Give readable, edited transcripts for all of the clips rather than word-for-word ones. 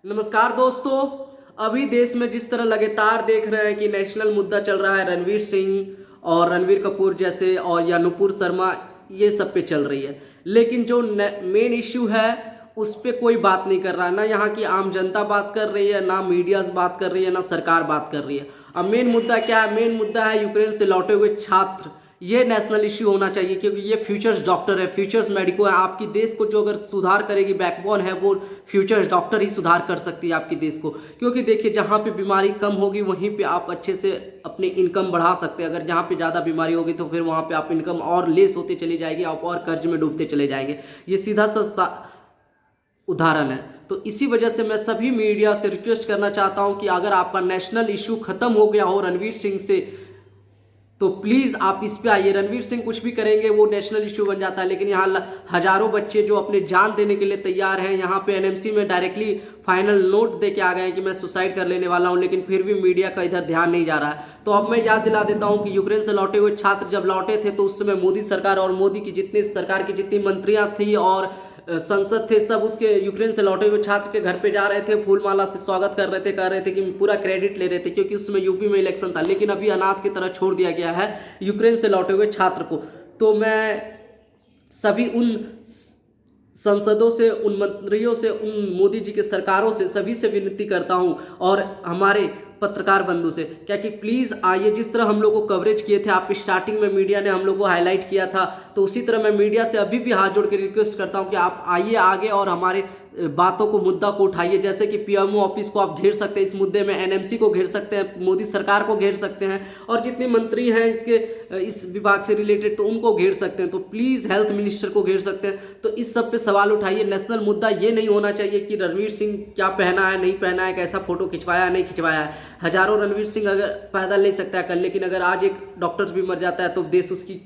नमस्कार दोस्तों। अभी देश में जिस तरह लगातार देख रहे हैं कि नेशनल मुद्दा चल रहा है, रणवीर सिंह और रणवीर कपूर जैसे और या नुपुर शर्मा, ये सब पे चल रही है। लेकिन जो मेन इश्यू है उस पे कोई बात नहीं कर रहा है। ना यहाँ की आम जनता बात कर रही है, ना मीडियाज बात कर रही है, ना सरकार बात कर रही है। अब मेन मुद्दा क्या है? मेन मुद्दा है यूक्रेन से लौटे हुए छात्र। ये नेशनल इश्यू होना चाहिए क्योंकि ये फ्यूचर्स डॉक्टर है, फ्यूचर्स मेडिको है। आपकी देश को जो अगर सुधार करेगी, बैकबोन है, वो फ्यूचर्स डॉक्टर ही सुधार कर सकती है आपकी देश को। क्योंकि देखिए, जहाँ पे बीमारी कम होगी वहीं पे आप अच्छे से अपनी इनकम बढ़ा सकते हैं। अगर जहाँ पे ज़्यादा बीमारी होगी तो फिर वहाँ पे आप इनकम और लेस होती चली जाएगी, आप और कर्ज में डूबते चले जाएंगे। ये सीधा सा उदाहरण है। तो इसी वजह से मैं सभी मीडिया से रिक्वेस्ट करना चाहता हूं कि अगर आपका नेशनल इशू खत्म हो गया हो रणवीर सिंह से, तो प्लीज़ आप इस पे आइए। रणवीर सिंह कुछ भी करेंगे वो नेशनल इशू बन जाता है, लेकिन यहाँ हजारों बच्चे जो अपने जान देने के लिए तैयार हैं, यहाँ पे एनएमसी में डायरेक्टली फाइनल नोट दे के आ गए हैं कि मैं सुसाइड कर लेने वाला हूँ, लेकिन फिर भी मीडिया का इधर ध्यान नहीं जा रहा है। तो अब मैं याद दिला देता हूँ कि यूक्रेन से लौटे हुए छात्र जब लौटे थे तो उस समय मोदी सरकार और मोदी की जितनी सरकार की जितनी मंत्रियाँ थी और संसद थे, सब उसके यूक्रेन से लौटे हुए छात्र के घर पे जा रहे थे, फूलमाला से स्वागत कर रहे थे, कह रहे थे कि पूरा क्रेडिट ले रहे थे क्योंकि उस समय यूपी में इलेक्शन था। लेकिन अभी अनाथ की तरह छोड़ दिया गया है यूक्रेन से लौटे हुए छात्र को। तो मैं सभी उन संसदों से, उन मंत्रियों से, उन मोदी जी के सरकारों से, सभी से विनती करता हूं और हमारे पत्रकार बंधु से क्या कि प्लीज़ आइए। जिस तरह हम लोग को कवरेज किए थे, आप स्टार्टिंग में मीडिया ने हम लोग को हाईलाइट किया था, तो उसी तरह मैं मीडिया से अभी भी हाथ जोड़ के रिक्वेस्ट करता हूं कि आप आइए आगे और हमारे बातों को, मुद्दा को उठाइए। जैसे कि पीएमओ ऑफिस को आप घेर सकते हैं इस मुद्दे में, एनएमसी को घेर सकते हैं, मोदी सरकार को घेर सकते हैं, और जितने मंत्री हैं इस विभाग से रिलेटेड तो उनको घेर सकते हैं। तो प्लीज़ हेल्थ मिनिस्टर को घेर सकते हैं। तो इस सब पे सवाल उठाइए। नेशनल मुद्दा ये नहीं होना चाहिए कि रणवीर सिंह क्या पहना है, नहीं पहना है, कैसा फोटो खिंचवाया नहीं खिंचवाया है। हजारों रणवीर सिंह अगर पैदल ले सकता है कल, लेकिन अगर आज एक डॉक्टर भी मर जाता है तो देश उसकी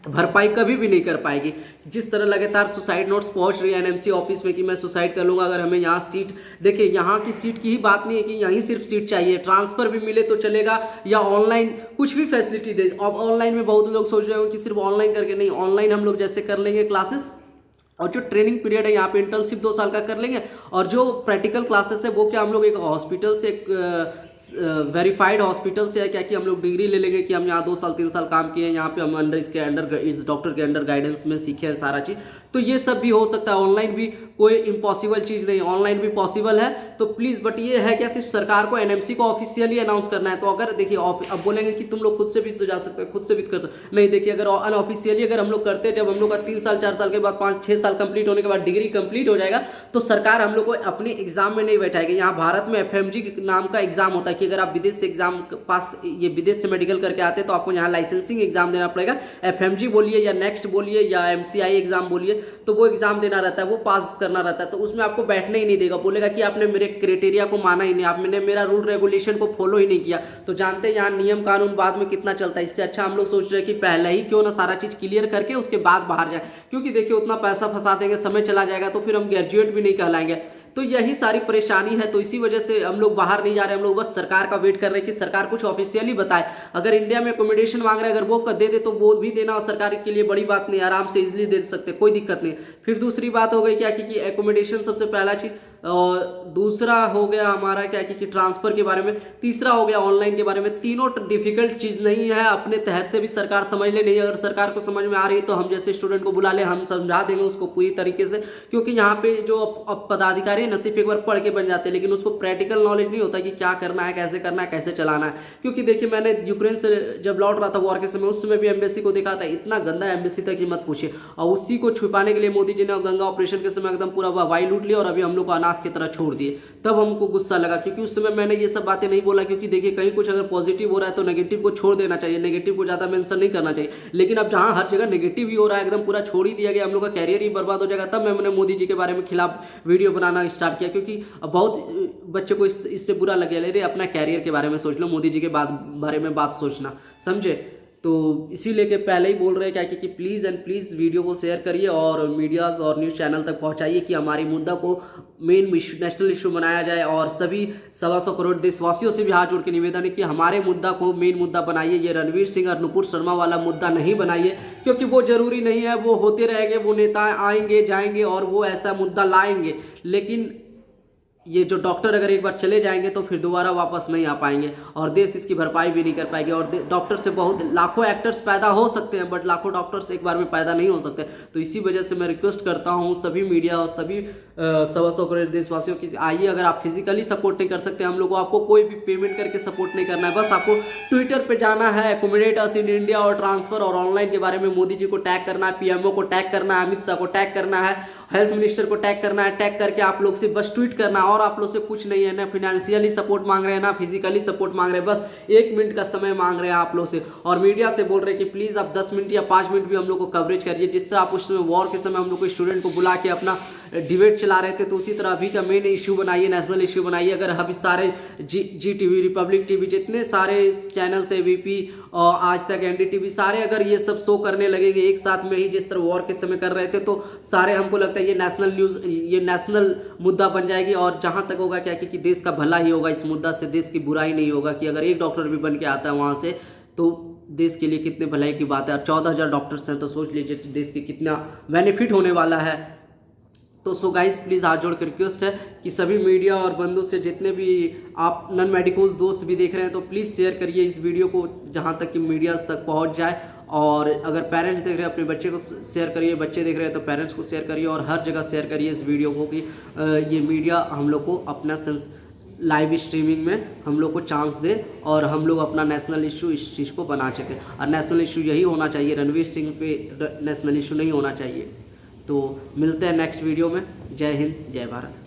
भरपाई कभी भी नहीं कर पाएगी। जिस तरह लगातार सुसाइड नोट्स पहुंच रही है एनएमसी ऑफिस में कि मैं सुसाइड कर लूँगा अगर हमें यहाँ सीट, देखिए यहाँ की सीट की ही बात नहीं है कि यहीं सिर्फ सीट चाहिए, ट्रांसफ़र भी मिले तो चलेगा या ऑनलाइन कुछ भी फैसिलिटी दे। अब ऑनलाइन में बहुत लोग सोच रहे हो कि सिर्फ ऑनलाइन करके नहीं, ऑनलाइन हम लोग जैसे कर लेंगे क्लासेस, और जो ट्रेनिंग पीरियड है यहाँ पे इंटर्नशिप 2 साल का कर लेंगे, और जो प्रैक्टिकल क्लासेस है वो क्या हम लोग एक हॉस्पिटल से, एक वेरीफाइड हॉस्पिटल से है क्या कि हम लोग डिग्री ले लेंगे कि हम यहाँ 2 साल 3 साल काम किए हैं, यहाँ पे हम इस डॉक्टर के अंडर गाइडेंस में सीखे हैं सारा चीज़। तो ये सब भी हो सकता है, ऑनलाइन भी कोई इम्पॉसिबल चीज़ नहीं, ऑनलाइन भी पॉसिबल है। तो प्लीज़, बट ये है क्या सिर्फ सरकार को एनएमसी को ऑफिशियली अनाउंस करना है। तो अगर देखिए अब बोलेंगे कि तुम लोग खुद से भी तो जा सकते हो, खुद से भी कर सकते नहीं। देखिए, अगर अनऑफिशियली अगर हम लोग करते हैं, जब हम लोग का 3 साल 4 साल के बाद 5-6 साल कंप्लीट होने के बाद डिग्री कंप्लीट हो जाएगा, तो सरकार हम लोग को अपने एग्जाम में नहीं बैठाएगी। यहाँ भारत में एफएमजी नाम का एग्जाम होता है कि अगर आप विदेश से एग्जाम पास, ये विदेश से मेडिकल करके आते हैं तो आपको यहाँ लाइसेंसिंग एग्जाम देना पड़ेगा। एफएमजी बोलिए या नेक्स्ट बोलिए या एमसीआई एग्जाम बोलिए, तो वो एग्जाम देना रहता है, वो पास करना रहता है। तो उसमें आपको बैठने ही नहीं देगा, बोलेगा कि आपने मेरे क्राइटेरिया को माना ही नहीं, आपने मेरा रूल रेगुलेशन को फॉलो ही नहीं किया। तो जानते हैं यहाँ नियम कानून बाद में कितना चलता है। इससे अच्छा हम लोग सोच रहे हैं कि पहले ही क्यों ना सारा चीज़ क्लियर करके उसके बाद बाहर जाए, क्योंकि देखिए उतना पैसा फंसा देंगे, समय चला जाएगा तो फिर हम ग्रेजुएट भी नहीं कहलाएंगे। तो यही सारी परेशानी है। तो इसी वजह से हम लोग बाहर नहीं जा रहे, हम लोग बस सरकार का वेट कर रहे हैं कि सरकार कुछ ऑफिशियली बताए। अगर इंडिया में अकोमोडेशन मांग रहे हैं, अगर वो दे दे तो वो भी देना सरकार के लिए बड़ी बात नहीं, आराम से इजीली दे सकते, कोई दिक्कत नहीं। फिर दूसरी बात हो गई क्या कि एकोमोडेशन सबसे पहला चीज़, और दूसरा हो गया हमारा क्या कि ट्रांसफ़र के बारे में, तीसरा हो गया ऑनलाइन के बारे में। तीनों डिफिकल्ट चीज़ नहीं है, अपने तहत से भी सरकार समझ ले। नहीं अगर सरकार को समझ में आ रही है तो हम जैसे स्टूडेंट को बुला ले, हम समझा देंगे उसको पूरी तरीके से। क्योंकि यहाँ पे जो पदाधिकारी न सिर्फ एक बार पढ़ के बन जाते हैं, लेकिन उसको प्रैक्टिकल नॉलेज नहीं होता कि क्या करना है, कैसे चलाना है। क्योंकि देखिए, मैंने यूक्रेन से जब लौट रहा था वॉर के समय, उस समय भी एम्बेसी को देखा था, इतना गंदा एम्बेसी तक की मत पूछिए। और उसी को छुपाने के लिए मोदी जी ने गंगा ऑपरेशन के समय एकदम पूरा वाई लूट लिया और अभी हम लोग को अनाथ की तरह छोड़ दिए। तब हमको गुस्सा लगा, क्योंकि उस समय मैंने ये सब बातें नहीं बोला, क्योंकि देखिए कहीं कुछ अगर पॉजिटिव हो रहा है तो नेगेटिव को छोड़ देना चाहिए, नेगेटिव को ज़्यादा मेंशन नहीं करना चाहिए। लेकिन अब जहाँ हर जगह नेगेटिव ही हो रहा है, एकदम पूरा छोड़ ही दिया गया, हम लोग का कैरियर ही बर्बाद हो जाएगा, तब मैंने मोदी जी के बारे में खिलाफ वीडियो बनाना स्टार्ट किया। क्योंकि बहुत बच्चे को इससे बुरा लगे, ले रे अपना कैरियर के बारे में सोच लो, मोदी जी के बारे में बात सोचना, समझे। तो इसीलिए के पहले ही बोल रहे हैं क्या कि प्लीज़ एंड प्लीज़ वीडियो को शेयर करिए और मीडियाज़ और न्यूज़ चैनल तक पहुंचाइए कि हमारी मुद्दा को मेन नेशनल इशू बनाया जाए। और सभी 125 करोड़ देशवासियों से भी हाथ जोड़ के निवेदन है कि हमारे मुद्दा को मेन मुद्दा बनाइए। ये रणवीर सिंह और नुपुर शर्मा वाला मुद्दा नहीं बनाइए, क्योंकि वो ज़रूरी नहीं है, वो होते रहेंगे, वो नेता आएंगे जाएंगे और वो ऐसा मुद्दा लाएंगे, लेकिन ये जो डॉक्टर अगर एक बार चले जाएंगे तो फिर दोबारा वापस नहीं आ पाएंगे और देश इसकी भरपाई भी नहीं कर पाएंगे। और डॉक्टर से बहुत लाखों एक्टर्स पैदा हो सकते हैं बट लाखों डॉक्टर्स एक बार में पैदा नहीं हो सकते। तो इसी वजह से मैं रिक्वेस्ट करता हूँ सभी मीडिया और सभी 125 करोड़ देशवासियों की, आइए, अगर आप फिजिकली सपोर्ट नहीं कर सकते हम लोग को, आपको कोई भी पेमेंट करके सपोर्ट नहीं करना है, बस आपको ट्विटर पे जाना है, एकोमोडेट अस इन इंडिया और ट्रांसफर और ऑनलाइन के बारे में मोदी जी को टैग करना है, पीएमओ को टैग करना है, अमित शाह को टैग करना है, हेल्थ मिनिस्टर को टैग करना है। टैग करके आप लोग से बस ट्वीट करना है और आप लोग से कुछ नहीं है, ना फाइनेंशियली सपोर्ट मांग रहे हैं ना फिजिकली सपोर्ट मांग रहे हैं, बस 1 मिनट का समय मांग रहे हैं आप लोग से। और मीडिया से बोल रहे हैं कि प्लीज़ आप 10 मिनट या 5 मिनट भी हम लोग को कवरेज करिए। जिस तरह आप उस समय वॉर के समय हम लोग को स्टूडेंट को बुला के अपना डिबेट चला रहे थे, तो उसी तरह अभी का मेन इशू बनाइए, नेशनल इशू बनाइए। अगर अभी सारे जी टीवी, रिपब्लिक टीवी, जितने सारे चैनल से एबीपी और आज तक एनडीटीवी, सारे अगर ये सब शो करने लगेंगे एक साथ में ही जिस तरह वॉर के समय कर रहे थे, तो सारे, हमको लगता है ये नेशनल न्यूज़, ये नेशनल मुद्दा बन जाएगी। और जहाँ तक होगा क्या कि देश का भला ही होगा इस मुद्दा से, देश की बुराई नहीं होगा। कि अगर एक डॉक्टर भी बन के आता है वहाँ से तो देश के लिए कितने भलाई की बात है। और 14,000 डॉक्टर्स हैं तो सोच लीजिए देश के कितना बेनिफिट होने वाला है। तो सो गाइस प्लीज़ हाथ जोड़ कर रिक्वेस्ट है कि सभी मीडिया और बंधु से, जितने भी आप नॉन मेडिकल्स दोस्त भी देख रहे हैं, तो प्लीज़ शेयर करिए इस वीडियो को जहां तक कि मीडिया तक पहुंच जाए। और अगर पेरेंट्स देख रहे हैं अपने बच्चे को शेयर करिए, बच्चे देख रहे हैं तो पेरेंट्स को शेयर करिए और हर जगह शेयर करिए इस वीडियो को कि ये मीडिया हम लोग को अपना लाइव स्ट्रीमिंग में हम लोग को चांस दे और हम लोग अपना नेशनल इशू इस चीज़ को बना सकें। और नेशनल इशू यही होना चाहिए, रणवीर सिंह पे नेशनल इशू नहीं होना चाहिए। तो मिलते हैं नेक्स्ट वीडियो में। जय हिंद, जय भारत।